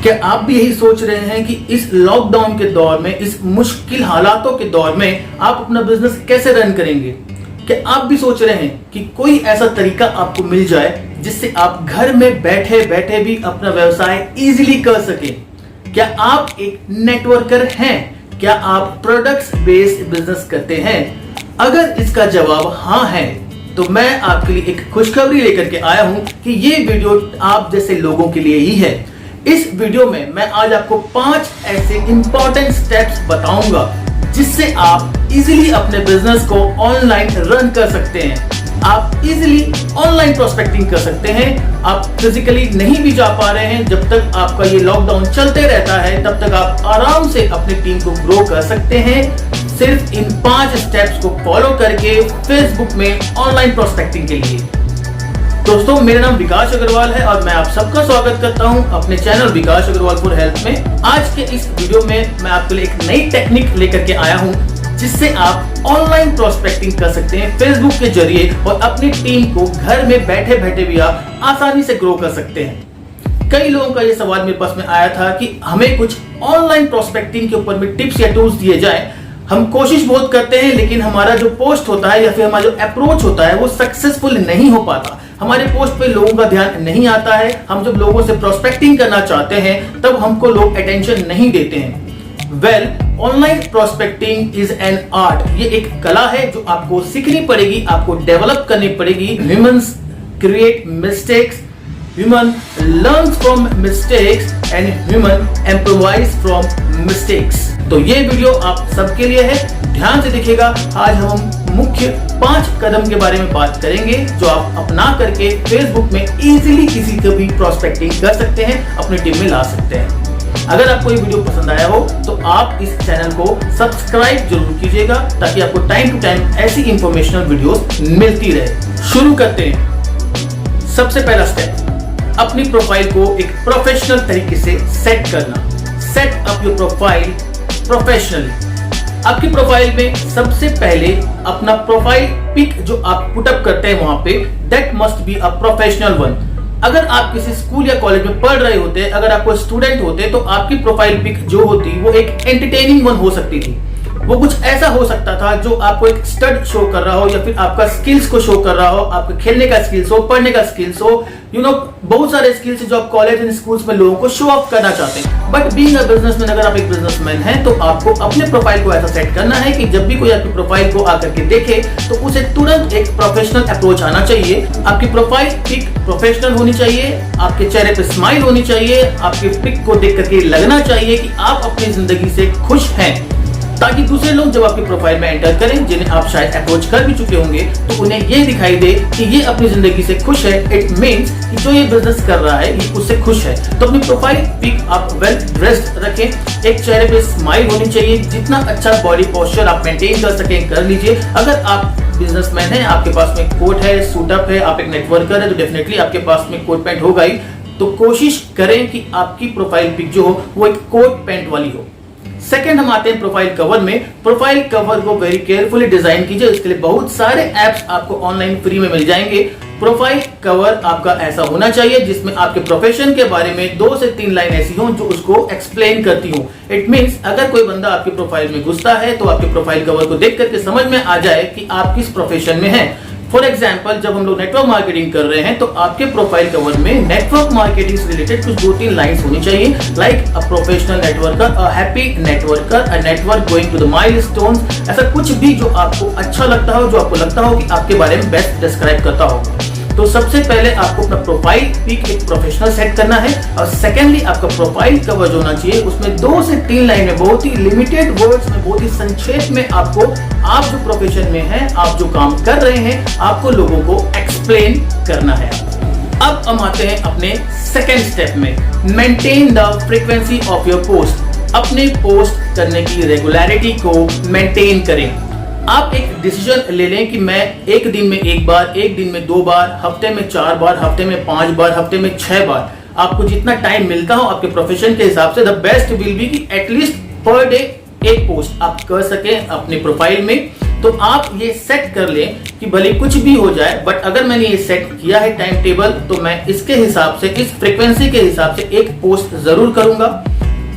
क्या आप भी यही सोच रहे हैं कि इस लॉकडाउन के दौर में, इस मुश्किल हालातों के दौर में आप अपना बिजनेस कैसे रन करेंगे? क्या आप भी सोच रहे हैं कि कोई ऐसा तरीका आपको मिल जाए जिससे आप घर में बैठे बैठे भी अपना व्यवसाय इजीली कर सकें? क्या आप एक नेटवर्कर हैं? क्या आप प्रोडक्ट्स बेस्ड बिजनेस करते हैं? अगर इसका जवाब हाँ है तो मैं आपके लिए एक खुशखबरी लेकर के आया हूं कि ये वीडियो आप जैसे लोगों के लिए ही है। इस वीडियो में मैं आज आपको 5 ऐसे इंपॉर्टेंट स्टेप्स बताऊंगा जिससे आप इजीली अपने बिजनेस को ऑनलाइन रन कर सकते हैं। आप इजीली ऑनलाइन प्रोस्पेक्टिंग कर सकते हैं। आप फिजिकली नहीं भी जा पा रहे हैं, जब तक आपका ये लॉकडाउन चलते रहता है तब तक आप आराम से अपनी टीम को ग्रो कर सकते हैं, सिर्फ इन 5 स्टेप्स को फॉलो करके फेसबुक में ऑनलाइन प्रोस्पेक्टिंग के लिए। दोस्तों, मेरा नाम विकास अग्रवाल है और मैं आप सबका स्वागत करता हूं अपने channel Vikas Agrawal for health में। आज के इस वीडियो में मैं आपके लिए एक नई टेक्निक लेकर के आया हूं जिससे आप ऑनलाइन प्रोस्पेक्टिंग कर सकते हैं फेसबुक के जरिए और अपनी टीम को घर में बैठे बैठे भी आप आसानी से ग्रो कर सकते हैं। कई लोगों का यह सवाल मेरे पास में आया था कि हमें कुछ ऑनलाइन प्रोस्पेक्टिंग के ऊपर में टिप्स या टूल्स दिए जाए। हम कोशिश बहुत करते हैं लेकिन हमारा जो पोस्ट होता है या फिर हमारा जो अप्रोच होता है वो सक्सेसफुल नहीं हो पाता। हमारे पोस्ट पे लोगों का ध्यान नहीं आता है। हम जब लोगों से प्रोस्पेक्टिंग करना चाहते हैं तब हमको लोग अटेंशन नहीं देते हैं। Online prospecting is an art. ये एक कला है जो आपको सीखनी पड़ेगी, आपको डेवलप करनी पड़ेगी। Humans create mistakes, human learns from mistakes and human improvise from mistakes. तो ये वीडियो आप सबके लिए है, ध्यान से देखिएगा। आज हम मुख्य 5 कदम के बारे में बात करेंगे जो आप अपना करके फेसबुक में इजीली किसी को भी प्रोस्पेक्टिंग कर सकते हैं, अपनी टीम में ला सकते हैं। अगर आपको ये वीडियो पसंद आया हो तो आप इस चैनल को सब्सक्राइब जरूर कीजिएगा ताकि आपको टाइम टू टाइम ऐसी इंफॉर्मेशनल वीडियोस मिलती रहे। शुरू करते हैं। सबसे पहला स्टेप, अपनी प्रोफाइल को एक प्रोफेशनल तरीके से सेट करना। Set up your profile professionally. आपकी प्रोफाइल में सबसे पहले अपना प्रोफाइल पिक जो आप पुटअप करते हैं वहां पे, that must be a professional one. अगर आप किसी स्कूल या कॉलेज में पढ़ रहे होते, अगर आप कोई स्टूडेंट होते तो आपकी प्रोफाइल पिक जो होती वो एक एंटरटेनिंग वन हो सकती थी। वो कुछ ऐसा हो सकता था जो आपको एक स्टड शो कर रहा हो या फिर आपका स्किल्स को शो कर रहा हो, आपके खेलने का स्किल्स हो, पढ़ने का स्किल्स हो, बहुत सारे स्किल्स जो आप कॉलेज एंड स्कूल्स में लोगों को शो ऑफ करना चाहते हैं। बट बीइंग अ बिजनेसमैन, अगर आप एक बिजनेसमैन हैं तो आपको अपने प्रोफाइल को ऐसा सेट करना है कि जब भी कोई आपकी प्रोफाइल को आकर के देखे तो उसे तुरंत एक प्रोफेशनल अप्रोच आना चाहिए। आपकी प्रोफाइल पिक प्रोफेशनल होनी चाहिए, आपके चेहरे पे स्माइल होनी चाहिए, आपके पिक को देख करके लगना चाहिए कि आप अपनी जिंदगी से खुश हैं, ताकि दूसरे लोग जब आपकी प्रोफाइल में एंटर करें, जिन्हें आप शायद अप्रोच कर भी चुके होंगे, तो उन्हें ये दिखाई दे कि ये अपनी जिंदगी से खुश है। इट मींस कि जो ये बिजनेस कर रहा है ये उससे खुश है। तो अपनी profile pick up well dressed रखें, एक चेहरे पे स्माइल होनी चाहिए, जितना अच्छा बॉडी पोस्चर आप मेंटेन कर सकें कर लीजिए। अगर आप बिजनेसमैन हैं, आपके पास में कोट है, सूटअप है, आप एक नेटवर्कर है तो डेफिनेटली आपके पास में कोट पैंट होगा ही। तो कोशिश करें कि आपकी प्रोफाइल पिक जो हो वो एक कोट पैंट वाली हो। सेकंड, हम आते हैं प्रोफाइल कवर में। प्रोफाइल कवर को वेरी केयरफुली डिजाइन कीजिए। इसके लिए बहुत सारे एप्स आपको ऑनलाइन फ्री में मिल जाएंगे। प्रोफाइल कवर आपका ऐसा होना चाहिए जिसमें आपके प्रोफेशन के बारे में 2 से 3 लाइन ऐसी हों जो उसको एक्सप्लेन करती हूँ। इट मींस अगर कोई बंदा आपकी प्रोफाइल में घुसता है तो आपके प्रोफाइल कवर को देख करके समझ में आ जाए कि आप किस प्रोफेशन में हैं। फॉर एग्जाम्पल, जब हम लोग नेटवर्क मार्केटिंग कर रहे हैं तो आपके प्रोफाइल कवर में नेटवर्क मार्केटिंग से रिलेटेड कुछ 2-3 लाइंस होनी चाहिए, like a professional networker, a happy networker, a network going to the milestones. ऐसा कुछ भी जो आपको अच्छा लगता हो, जो आपको लगता हो कि आपके बारे में बेस्ट डिस्क्राइब करता हो। तो सबसे पहले आपको अपना प्रोफाइल पिक एक प्रोफेशनल सेट करना है और सेकेंडली आपका प्रोफाइल कवर जो होना चाहिए उसमें 2 से 3 लाइन में, बहुत ही लिमिटेड वर्ड्स में, बहुत ही संक्षेप में आपको आप जो प्रोफेशन में हैं, आप जो काम कर रहे हैं, आपको लोगों को एक्सप्लेन करना है। अब हम आते हैं अपने सेकेंड स्टेप में, maintain the frequency of your post. अपने पोस्ट करने की रेगुलरिटी को मेंटेन करें। आप एक डिसीजन ले लें कि मैं एक दिन में 1 बार, एक दिन में 2 बार, हफ्ते में 4 बार, हफ्ते में 5 बार, हफ्ते में 6 बार, आपको जितना टाइम मिलता हो आपके प्रोफेशन के हिसाब से, द बेस्ट विल बी कि एटलीस्ट पर डे एक पोस्ट आप कर सकें अपने प्रोफाइल में। तो आप ये सेट कर लें कि भले कुछ भी हो जाए, बट अगर मैंने ये सेट किया है टाइम टेबल, तो मैं इसके हिसाब से, इस फ्रीक्वेंसी के हिसाब से एक पोस्ट जरूर करूंगा।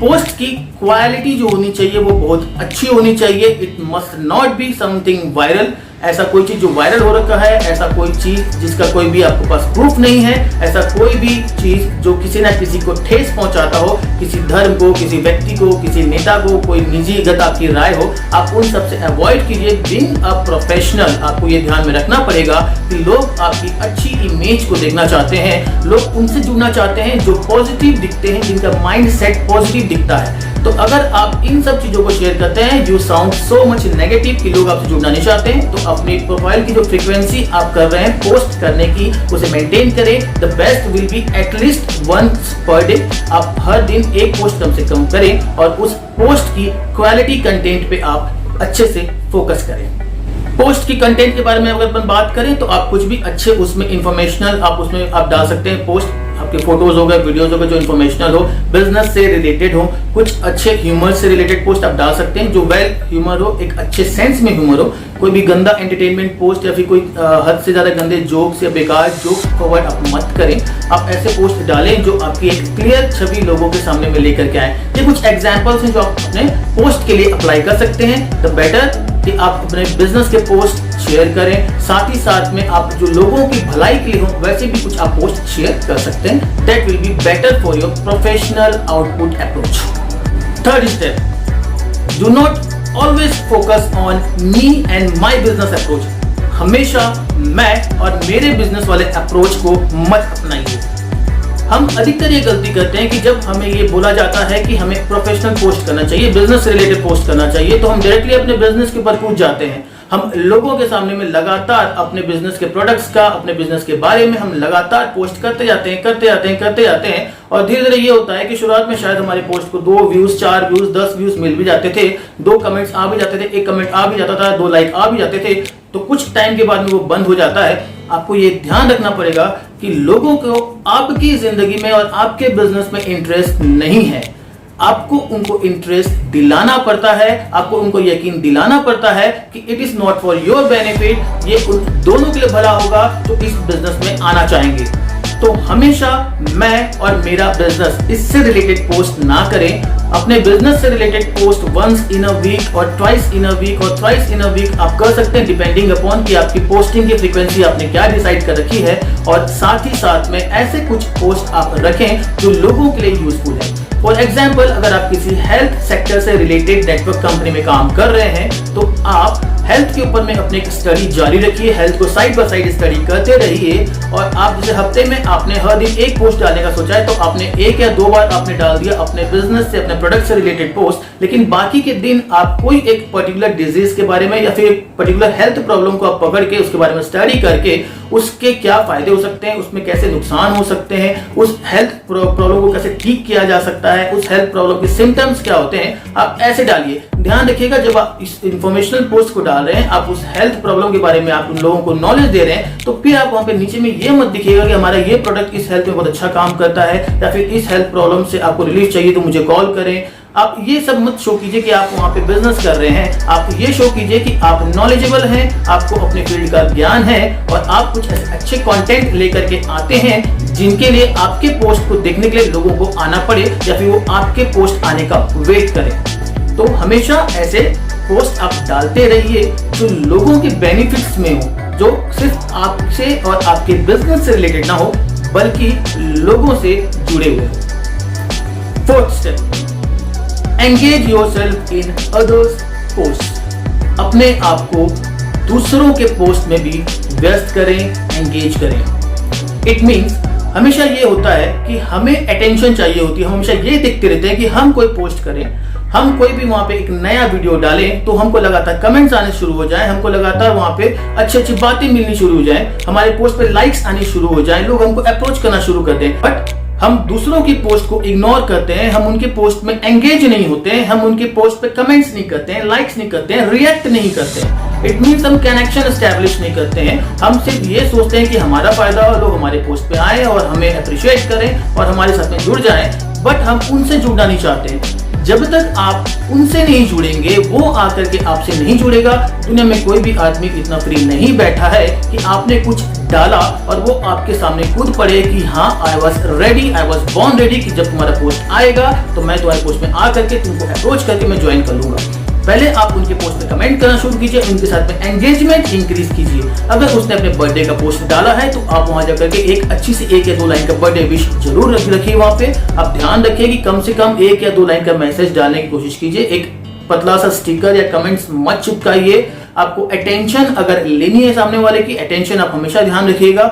पोस्ट की क्वालिटी जो होनी चाहिए वो बहुत अच्छी होनी चाहिए। It must not be something viral. ऐसा कोई चीज जो वायरल हो रखा है, ऐसा कोई चीज जिसका कोई भी आपके पास प्रूफ नहीं है, ऐसा कोई भी चीज जो किसी ना किसी को ठेस पहुंचाता हो, किसी धर्म को, किसी व्यक्ति को, किसी नेता को, कोई निजीगत आपकी राय हो, आप उन सबसे अवॉइड कीजिए। बीइंग अ प्रोफेशनल आपको ये ध्यान में रखना पड़ेगा कि लोग आपकी अच्छी इमेज को देखना चाहते हैं, लोग उनसे जुड़ना चाहते हैं जो पॉजिटिव दिखते हैं, जिनका माइंड सेट पॉजिटिव दिखता है। तो अगर आप इन सब चीजों को शेयर करते हैं, you sound so much negative कि लोग आपसे जुड़ना नहीं चाहते हैं, तो अपनी प्रोफाइल की जो फ्रीक्वेंसी आप कर रहे हैं पोस्ट करने की, उसे मेंटेन करें। The best will be at least once per day. आप हर दिन एक पोस्ट कम से कम करें और उस पोस्ट की क्वालिटी कंटेंट पे आप अच्छे से फोकस करें। पोस्ट की कंटेंट के बारे में अगर अपन बात करें तो आप कुछ भी अच्छे उसमें इंफॉर्मेशनल आप उसमें आप डाल सकते हैं। पोस्ट आपके फोटोज हो गए, वीडियोज हो गए जो इन्फॉर्मेशनल हो, बिजनेस से रिलेटेड हो, कुछ अच्छे ह्यूमर से रिलेटेड पोस्ट आप डाल सकते हैं जो वेल ह्यूमर हो, एक अच्छे सेंस में ह्यूमर हो। कोई भी गंदा एंटरटेनमेंट पोस्ट या फिर कोई हद से ज्यादा गंदे जोक्स या बेकार जोक्स फॉरवर्ड आप मत करें। आप ऐसे पोस्ट डालें जो आपकी एक क्लियर छवि लोगों के सामने में लेकर के आए। ये कुछ एग्जाम्पल्स हैं जो आप अपने पोस्ट के लिए अप्लाई कर सकते हैं। द बेटर कि आप अपने बिजनेस के पोस्ट शेयर करें, साथ ही साथ में आप जो लोगों की भलाई के लिए हो वैसे भी कुछ आप पोस्ट शेयर कर सकते हैं। That will be better for your professional output approach. Third step, do not always focus on me and my business approach. हमेशा मैं और मेरे बिजनेस वाले अप्रोच को मत अपनाइए। हम अधिकतर ये गलती करते हैं कि जब हमें ये बोला जाता है कि हमें प्रोफेशनल पोस्ट करना चाहिए, बिजनेस से रिलेटेड पोस्ट करना चाहिए, तो हम डायरेक्टली अपने बिजनेस के ऊपर कूद जाते हैं। हम लोगों के सामने में लगातार अपने बिजनेस के प्रोडक्ट्स का, अपने बिजनेस के बारे में हम लगातार पोस्ट करते जाते हैं और धीरे धीरे ये होता है कि शुरुआत में शायद हमारे पोस्ट को 2 व्यूज, 4 व्यूज, 10 व्यूज मिल भी जाते थे, 2 कमेंट्स आ भी जाते थे, 1 कमेंट आ भी जाता था, 2 लाइक आ भी जाते थे, तो कुछ टाइम के बाद में वो बंद हो जाता है। आपको ये ध्यान रखना पड़ेगा कि लोगों को आपकी जिंदगी में और आपके बिजनेस में इंटरेस्ट नहीं है। आपको उनको इंटरेस्ट दिलाना पड़ता है, आपको उनको यकीन दिलाना पड़ता है कि it is not for your benefit, ये उन दोनों के लिए भला होगा जो इस बिजनेस में आना चाहेंगे। तो हमेशा मैं और मेरा बिजनेस इससे रिलेटेड पोस्ट ना करें। अपने बिजनेस से related post once in a week और ट्वाइस इन अ वीक और थ्राइस इन अ वीक आप कर सकते हैं, डिपेंडिंग अपॉन कि आपकी पोस्टिंग की फ्रीक्वेंसी आपने क्या डिसाइड कर रखी है। और साथ ही साथ में ऐसे कुछ पोस्ट आप रखें जो लोगों के लिए यूजफुल है। फॉर एग्जाम्पल, अगर आप किसी हेल्थ सेक्टर से रिलेटेड नेटवर्क कंपनी में काम कर रहे हैं तो आप हेल्थ के ऊपर में अपनी एक स्टडी जारी रखिए, हेल्थ को साइड बाय साइड स्टडी करते रहिए। और आप जैसे हफ्ते में आपने हर दिन एक पोस्ट डालने का सोचा है तो आपने 1 या 2 बार आपने डाल दिया अपने बिजनेस से, अपने प्रोडक्ट से रिलेटेड पोस्ट, लेकिन बाकी के दिन आप कोई एक पर्टिकुलर डिजीज के बारे में या फिर पर्टिकुलर हेल्थ प्रॉब्लम को आप पकड़ के उसके बारे में स्टडी करके उसके क्या फायदे हो सकते हैं, उसमें कैसे नुकसान हो सकते हैं, उस हेल्थ प्रॉब्लम को कैसे ठीक किया जा सकता है, उस हेल्थ प्रॉब्लम के सिम्टम्स क्या होते हैं, आप ऐसे डालिए। ध्यान रखिएगा जब आप इस इंफॉर्मेशनल पोस्ट को डाल रहे हैं, आप उस हेल्थ प्रॉब्लम के बारे में आप उन लोगों को नॉलेज दे रहे हैं, तो फिर आप वहां पे नीचे में ये मत दिखिएगा कि हमारा ये प्रोडक्ट इस हेल्थ में बहुत अच्छा काम करता है या फिर इस हेल्थ प्रॉब्लम से आपको रिलीफ चाहिए तो मुझे कॉल करें। आप ये सब मत शो कीजिए कि आप वहां पे बिजनेस कर रहे हैं। आप ये शो कीजिए कि आप नॉलेजेबल हैं, आपको अपने फील्ड का ज्ञान है और आप कुछ अच्छे कंटेंट लेकर के आते हैं जिनके लिए आपके पोस्ट को देखने के लिए लोगों को आना पड़े या फिर वो आपके पोस्ट आने का वेट करें। तो हमेशा ऐसे पोस्ट आप डालते रहिए जो लोगों के बेनिफिट्स में हो, जो सिर्फ आपसे और आपके बिजनेस से रिलेटेड ना हो बल्कि लोगों से जुड़े हुए हो। Fourth step, engage yourself in others post. अपने आप को दूसरों के पोस्ट में भी व्यस्त करें, एंगेज करें। इट मीन्स हमेशा ये होता है कि हमें अटेंशन चाहिए होती है। हम हमेशा ये देखते रहते हैं कि हम कोई पोस्ट करें, हम कोई भी वहां पे एक नया वीडियो डालें तो हमको लगातार कमेंट्स आने शुरू हो जाएं, हमको लगातार वहां पे अच्छी अच्छी बातें मिलनी शुरू हो जाएं, हमारे पोस्ट पे लाइक्स आनी शुरू हो जाएं, लोग हमको अप्रोच करना शुरू कर दें। बट हम दूसरों की पोस्ट को इग्नोर करते हैं, हम उनके पोस्ट में एंगेज नहीं होते हैं, हम उनके पोस्ट पे कमेंट्स नहीं करते हैं, लाइक्स नहीं करते हैं, रिएक्ट नहीं करते हैं। इट मीन्स हम कनेक्शन एस्टैब्लिश नहीं करते हैं। हम सिर्फ ये सोचते हैं कि हमारा फायदा हो, लोग हमारे पोस्ट पे आए और हमें अप्रिशिएट करें और हमारे साथ में जुड़ जाएं, बट हम उनसे जुड़ना नहीं चाहते हैं। जब तक आप उनसे नहीं जुड़ेंगे, वो आकर के आपसे नहीं जुड़ेगा। दुनिया में कोई भी आदमी इतना फ्री नहीं बैठा है कि आपने कुछ डाला और वो आपके सामने कूद पड़े कि हाँ I was ready, I was born ready, कि जब तुम्हारा पोस्ट आएगा तो मैं तुम्हारे पोस्ट में आकर के तुमको अप्रोच करके मैं ज्वाइन कर लूंगा। पहले आप उनके पोस्ट में कमेंट करना शुरू कीजिए, उनके साथ में एंगेजमेंट इंक्रीज कीजिए। अगर उसने अपने बर्थडे का पोस्ट डाला है तो आप वहां जाकर के एक अच्छी सी 1 या 2 लाइन का बर्थडे विश जरूर रखिए। वहां पे आप ध्यान रखिए कि कम से कम 1 या 2 लाइन का मैसेज डालने की कोशिश कीजिए। एक पतला सा स्टिकर या कमेंट्स मत चिपकाइए। आपको अटेंशन अगर लेनी है सामने वाले की, अटेंशन आप हमेशा ध्यान रखिएगा।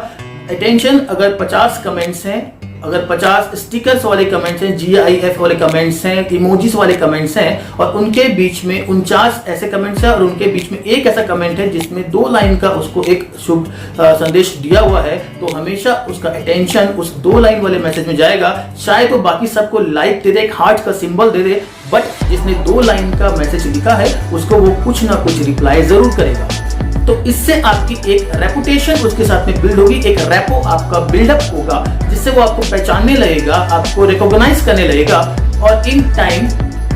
अटेंशन अगर 50 कमेंट्स हैं, अगर 50 स्टिकर्स वाले कमेंट्स हैं, GIF वाले कमेंट्स हैं, इमोजीज वाले कमेंट्स हैं और उनके बीच में 49 ऐसे कमेंट्स हैं और उनके बीच में एक ऐसा कमेंट है जिसमें 2 लाइन का उसको एक शुभ संदेश दिया हुआ है, तो हमेशा उसका अटेंशन उस 2 लाइन वाले मैसेज में जाएगा। शायद वो बाकी सबको लाइक दे दे, एक हार्ट का सिंबल दे दे, बट जिसने 2 लाइन का मैसेज लिखा है उसको वो कुछ ना कुछ रिप्लाई जरूर करेगा। तो इससे आपकी एक रेपुटेशन उसके साथ में बिल्ड होगी, एक रेपो आपका बिल्डअप होगा, जिससे वो आपको पहचानने लगेगा, आपको रिकॉग्नाइज करने लगेगा और इन टाइम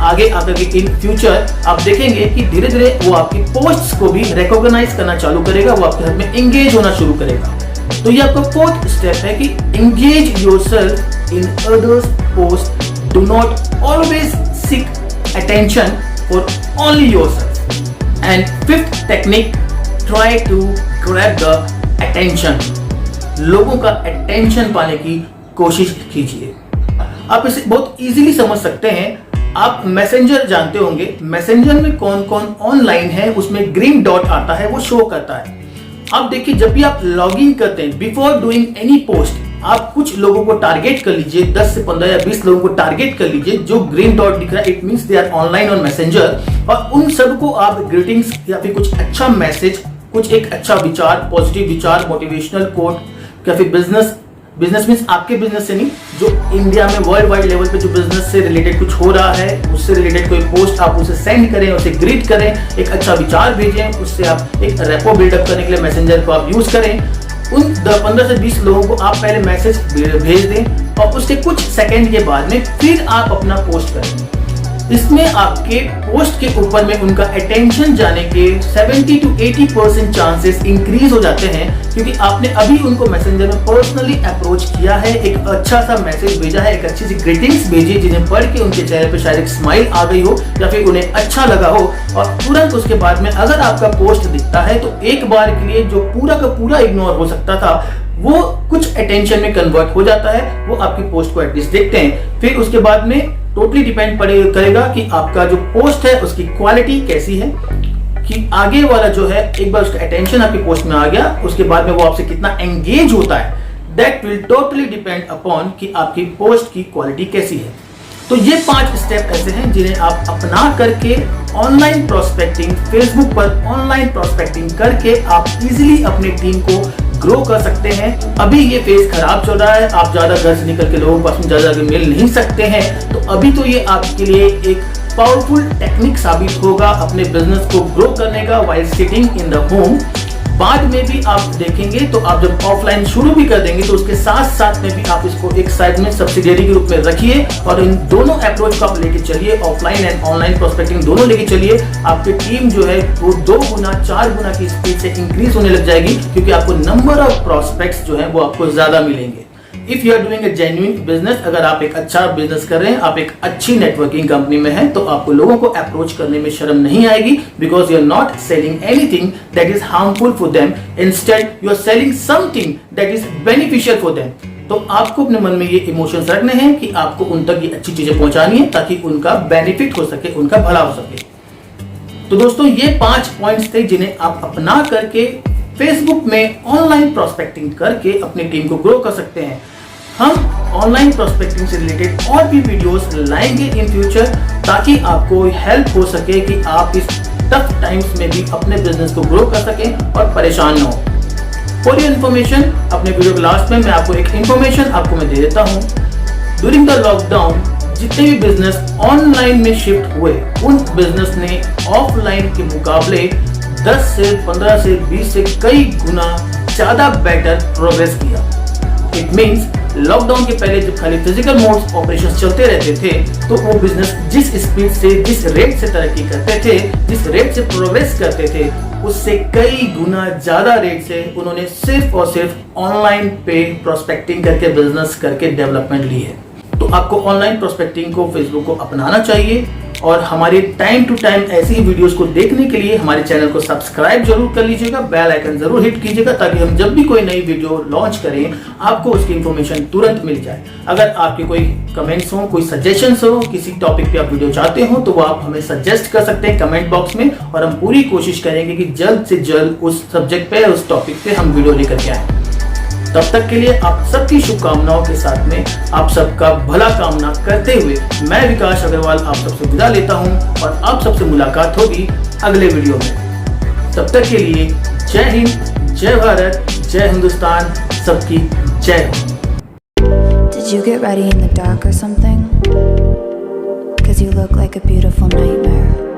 आगे आकर के इन फ्यूचर आप देखेंगे कि धीरे धीरे वो आपकी पोस्ट्स को भी रिकॉग्नाइज करना चालू करेगा, वो आपके साथ में एंगेज होना शुरू करेगा। तो ये आपका 4th स्टेप है कि engage yourself in others post, do not always seek attention for only yourself. And 5th technique, try to grab the attention, लोगों का attention पाने की कोशिश कीजिए। आप इसे बहुत इजीली समझ सकते हैं। आप मैसेंजर जानते होंगे, मैसेंजर में कौन कौन ऑनलाइन है उसमें ग्रीन डॉट आता है, वो शो करता है। आप देखिए जब भी आप लॉग इन करते हैं, बिफोर डूइंग एनी पोस्ट, आप कुछ लोगों को टारगेट कर लीजिए, 10 से 15 या 20 लोगों को टारगेट कर लीजिए जो ग्रीन डॉट दिख रहा है, it means they are online on messenger, और उन सबको आप ग्रीटिंग्स या फिर कुछ अच्छा मैसेज, कुछ एक अच्छा विचार, पॉजिटिव विचार, मोटिवेशनल कोट या फिर बिजनेस मीन्स आपके बिजनेस से नहीं, जो इंडिया में वर्ल्ड वाइड लेवल पे जो बिजनेस से रिलेटेड कुछ हो रहा है उससे रिलेटेड कोई पोस्ट आप उसे सेंड करें, उसे ग्रीट करें, एक अच्छा विचार भेजें, उससे आप एक रेपो बिल्डअप करने के लिए मैसेंजर को आप यूज करें। उन 15 से 20 लोगों को आप पहले मैसेज भेज दें और उसके कुछ सेकंड के बाद में फिर आप अपना पोस्ट करें। इसमें आपके पोस्ट के ऊपर में उनका अटेंशन जाने के 70 to 80% चांसेस इंक्रीज हो जाते हैं, क्योंकि आपने अभी उनको मैसेंजर में पर्सनली अप्रोच किया है, एक अच्छा सा मैसेज भेजा है, एक अच्छी सी ग्रीटिंग्स भेजी जिन्हें पढ़ के उनके चेहरे पे शायद एक स्माइल आ गई हो या फिर उन्हें अच्छा लगा हो, और तुरंत उसके बाद में अगर आपका पोस्ट दिखता है तो एक बार के लिए जो पूरा का पूरा इग्नोर हो सकता था वो कुछ अटेंशन में कन्वर्ट हो जाता है, वो आपकी पोस्ट को एटलीस्ट देखते हैं। फिर उसके बाद में टोटली डिपेंड करेगा कि आपका जो पोस्ट है उसकी क्वालिटी कैसी है, कि आगे वाला जो है एक बार उसका अटेंशन आपकी पोस्ट में आ गया, उसके बाद में वो आपसे कितना एंगेज होता है, that will totally depend upon कि आपकी पोस्ट की क्वालिटी कैसी है। तो ये 5 स्टेप ऐसे हैं जिन्हें आप अपना करके ऑनलाइन प्रोस्पेक्टिंग, फेसबुक पर ऑनलाइन प्रोस्पेक्टिंग करके आप इजीली अपनी टीम को ग्रो कर सकते हैं। अभी ये फेज खराब चल रहा है, आप ज्यादा घर से निकल के लोगों के पास में ज्यादा मिल नहीं सकते हैं, तो अभी तो ये आपके लिए एक पावरफुल टेक्निक साबित होगा अपने बिजनेस को ग्रो करने का while sitting in the home. बाद में भी आप देखेंगे तो आप जब ऑफलाइन शुरू भी कर देंगे तो उसके साथ साथ में भी आप इसको एक साइड में सब्सिडियरी के रूप में रखिए और इन दोनों अप्रोच को आप लेके चलिए, ऑफलाइन एंड ऑनलाइन प्रोस्पेक्टिंग दोनों लेके चलिए। आपकी टीम जो है वो 2 गुना 4 गुना की स्पीड से इंक्रीज होने लग जाएगी, क्योंकि आपको नंबर ऑफ प्रोस्पेक्ट्स जो है वो आपको ज्यादा मिलेंगे। If you are doing a genuine business, अगर आप एक अच्छा बिजनेस कर रहे हैं, आप एक अच्छी नेटवर्किंग कंपनी में हैं, तो आपको लोगों को अप्रोच करने में शर्म नहीं आएगी, because you are not selling anything that is harmful for them, instead you are selling something that is beneficial for them. तो आपको अपने मन में ये इमोशंस रखने हैं कि आपको उन तक ये अच्छी चीजें पहुंचानी है ताकि उनका बेनिफिट हो सके, उनका भला हो सके। तो दोस्तों ये 5 पॉइंट्स थे जिन्हें आप अपना करके फेसबुक में ऑनलाइन प्रोस्पेक्टिंग करके अपनी टीम को ग्रो कर सकते हैं। हम ऑनलाइन प्रोस्पेक्टिंग से रिलेटेड और भी वीडियोस लाएंगे इन फ्यूचर, ताकि आपको हेल्प हो सके कि आप इस टफ टाइम्स में भी अपने बिजनेस को ग्रो कर सकें और परेशान न हो। फॉर योर इन्फॉर्मेशन, अपने वीडियो के लास्ट में मैं आपको एक इन्फॉर्मेशन आपको मैं दे देता हूँ। ड्यूरिंग द लॉकडाउन जितने भी बिजनेस ऑनलाइन में शिफ्ट हुए, उन बिजनेस ने ऑफलाइन के मुकाबले 10 से 15 से 20 से कई गुना ज्यादा बेटर प्रोग्रेस किया। इट मीन्स लॉकडाउन के पहले जब खाली फिजिकल मोड्स ऑपरेशन चलते रहते थे तो वो बिजनेस जिस स्पीड से, जिस रेट से तरक्की करते थे, जिस रेट से प्रोग्रेस करते थे, उससे कई गुना ज्यादा रेट से उन्होंने सिर्फ और सिर्फ ऑनलाइन पे प्रोस्पेक्टिंग करके, बिजनेस करके डेवलपमेंट ली है। तो आपको ऑनलाइन प्रोस्पेक्टिंग को, फेसबुक को अपनाना चाहिए और हमारे टाइम टू टाइम ऐसी ही वीडियोस को देखने के लिए हमारे चैनल को सब्सक्राइब जरूर कर लीजिएगा, बेल आइकन जरूर हिट कीजिएगा ताकि हम जब भी कोई नई वीडियो लॉन्च करें आपको उसकी इंफॉर्मेशन तुरंत मिल जाए। अगर आपके कोई कमेंट्स हो, कोई सजेशंस हो, किसी टॉपिक पे आप वीडियो चाहते हो तो वो आप हमें सजेस्ट कर सकते हैं कमेंट बॉक्स में और हम पूरी कोशिश करेंगे कि जल्द से जल्द उस सब्जेक्ट पे, उस टॉपिक पे हम वीडियो लेकर के आए। तब तक के लिए आप सबकी शुभकामनाओं के साथ में आप सबका भला कामना करते हुए मैं विकास अग्रवाल आप सबसे विदा लेता हूं और आप सबसे मुलाकात होगी अगले वीडियो में। तब तक के लिए जय हिंद, जय भारत, जय हिंदुस्तान, सबकी जय हो। Did you get ready in the dark or something? 'Cause you look like a beautiful nightmare.